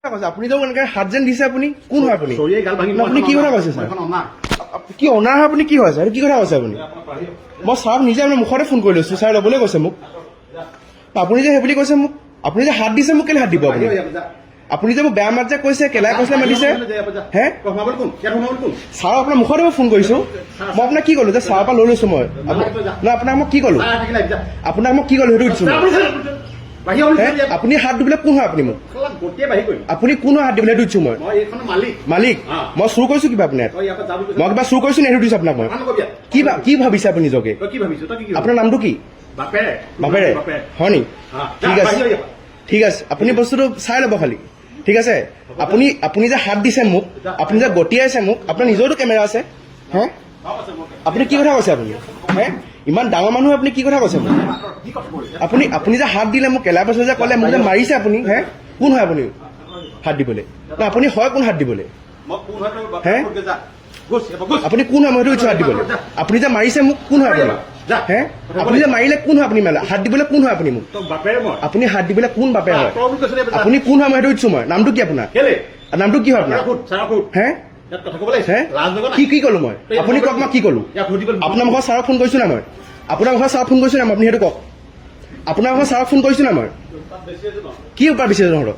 আপুনি তো এনেকে হাত যেন দিছে আপুনি কোন হয় আপুনি আপুনি কি কথা কৈছে স্যাৰ কি অনাৰ হয় আপুনি কি হয় স্যাৰ কি কথা কৈছে আপুনি মই ছাৰক নিজে আপোনাৰ মুখতে ফোন কৰি লৈছো ছাৰ ল'বলৈ কৈছে মোক আপুনি যে সেই বুলি কৈছে মোক আপুনি যে হাত দিছে মোক কেলে হাত দিব আপুনি আপুনি যে মোক বেয়া মাত যে কৈছে কেলাই কৈছিলে মাতিছে হে ছাৰক আপোনাৰ মুখতে মই ফোন কৰিছো মই আপোনাক কি ক'লো যে ছাৰৰ পৰা লৈ লৈছো মই না আপোনাক মই কি ক'লো আপোনাক মই কি ক'লো সেইটো দিছো আপুনি হাত দিবলৈ কোন হয় আপুনি মোক আপুনি কোন হয় হাত দিবলৈ সেইটো দিছো মই মালিক মই চুৰ কৰিছো কিবা আপোনাৰ মই কিবা চুৰ কৰিছো নে সেইটো দিছো আপোনাক মই কি ভাবিছে আপুনি নিজকে আপোনাৰ নামটো কি বাপেৰে হয় নি ঠিক আছে আপুনি বস্তুটো চাই ল'ব খালি ঠিক আছে আপুনি যে হাত দিছে মোক আপুনি যে গতিয়াইছে মোক আপোনাৰ নিজৰতো কেমেৰা আছে হে আপুনি কি কথা কৈছে আপুনি হে ইমান ডাঙৰ মানুহ আপুনি কি কথা কৈছে মোক আপুনি যে হাত দিলে মোক কেলাই পাছত যে ক'লে মোক যে মাৰিছে আপুনি হে কোন হয় আপুনি হাত দিবলৈ না আপুনি হয় কোন হাত দিবলৈ হে আপুনি কোন হয় মই সেইটো ইচ্ছা হাত দিবলৈ আপুনি যে মাৰিছে মোক কোন হয় আপুনি হে আপুনি যে মাৰিলে কোন হয় আপুনি হাত দিবলৈ কোন হয় আপুনি মোক আপুনি হাত দিবলৈ কোন বাপে হয় আপুনি কোন হয় মই সেইটো ইচ্ছু মই নামটো কি আপোনাৰ নামটো কি হয় আপোনাৰ হে কি ক'লো মই আপুনি কওক মই কি ক'লো আপোনাৰ মুখত ছাৰক ফোন কৰিছো না মই আপোনাৰ মুখত ছাৰক ফোন কৰিছো না আপুনি সেইটো কওক আপোনাৰ মুখত ছাৰক ফোন কৰিছো না মই কি উপায় বিচাৰিছে তহঁতক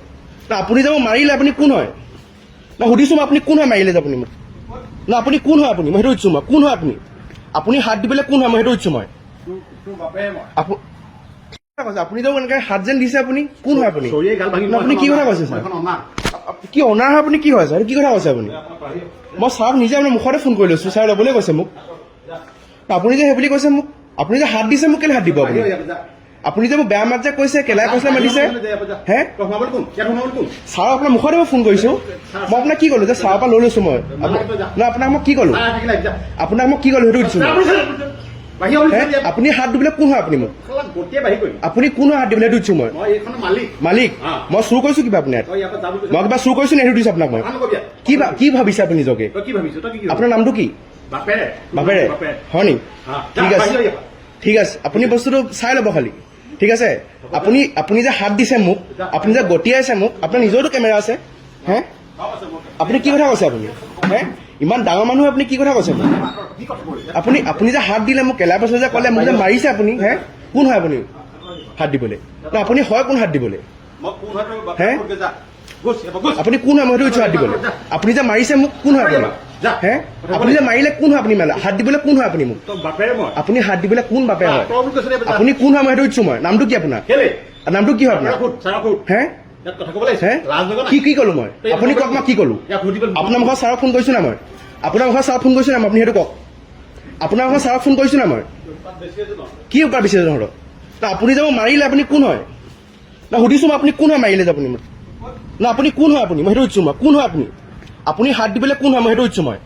না আপুনি যে মোক মাৰিলে আপুনি কোন হয় মই সুধিছো মই আপুনি কোন হয় মাৰিলে যে আপুনি মোক না আপুনি কোন হয় আপুনি মই সেইটো ইচ্ছু মই কোন হয় আপুনি হাত দিবলৈ কোন হয় মই সেইটো ইচ্ছু মই আপুনি যে এনেকে হাত যেন দিছে আপুনি কোন হয় আপুনি আপুনি কি কথা কৈছে ছাৰ কি অনাৰ হয় আপুনি কি হয় ছাৰ কি কথা কৈছে আপুনি মই ছাৰক নিজে আপোনাৰ মুখতে ফোন কৰি লৈছো ছাৰ ল'বলৈ কৈছে মোক আপুনি যে সেই বুলি কৈছে মোক আপুনি যে হাত দিছে মোক কেলে হাত দিব আপুনি যে মোক বেয়া মাত যে কৈছে কেলাই কৈছিলে মাতিছে হে ছাৰক আপোনাৰ মুখতে মই ফোন কৰিছো মই আপোনাক কি ক'লো যে ছাৰৰ পৰা লৈ লৈছো মই না আপোনাক মই কি ক'লো সেইটো দিছো আপুনি হাত দিবলৈ কোন হয় আপুনি মোক আপুনি কোন হয় হাত দিবলৈ সেইটো দিছো মই মালিক মই চুৰ কৰিছো কিবা আপোনাৰ মই কিবা চুৰ কৰিছো নে সেইটো দিছো আপোনাক মই কি ভাবিছে আপুনি নিজকে আপোনাৰ নামটো কি বাপেৰে হয় নি ঠিক আছে আপুনি বস্তুটো চাই ল'ব খালি ঠিক আছে আপুনি যে হাত দিছে মোক আপুনি যে গতিয়াইছে মোক আপোনাৰ নিজৰতো কেমেৰা আছে হে আপুনি কি কথা কৈছে আপুনি হে ইমান ডাঙৰ মানুহ আপুনি কি কথা কৈছে মোক আপুনি যে হাত দিলে মোক কেলাই পাছত যে ক'লে মোক যে মাৰিছে আপুনি হে কোন হয় আপুনি হাত দিবলৈ না আপুনি হয় কোন হাত দিবলৈ হে আপুনি কোন হয় মই সেইটো ইচ্ছু হাত দিবলৈ আপুনি যে মাৰিছে মোক কোন হয় আপুনি হে আপুনি যে মাৰিলে কোন হয় আপুনি হাত দিবলৈ কোন হয় আপুনি মোক আপুনি হাত দিবলৈ কোন বাপে হয় আপুনি কোন হয় মই সেইটো ইচ্ছু মই নামটো কি আপোনাৰ নামটো কি হয় আপোনাৰ হে কি ক'লো মই আপুনি কওক মই কি ক'লো আপোনাৰ মুখত ছাৰক ফোন কৰিছো না মই আপোনাৰ মুখত ছাৰক ফোন কৰিছো না আপুনি সেইটো কওক আপোনাৰ মুখত ছাৰক ফোন কৰিছো না মই কি উপায় বিচাৰিছে তহঁতক না আপুনি যে মোক মাৰিলে আপুনি কোন হয় না সুধিছো মই আপুনি কোন হয় মাৰিলে যে আপুনি মোক না আপুনি কোন হয় আপুনি মই সেইটো ইচ্ছু মই কোন হয় আপুনি হাত দিবলৈ কোন হয় মই সেইটো ইচ্ছু মই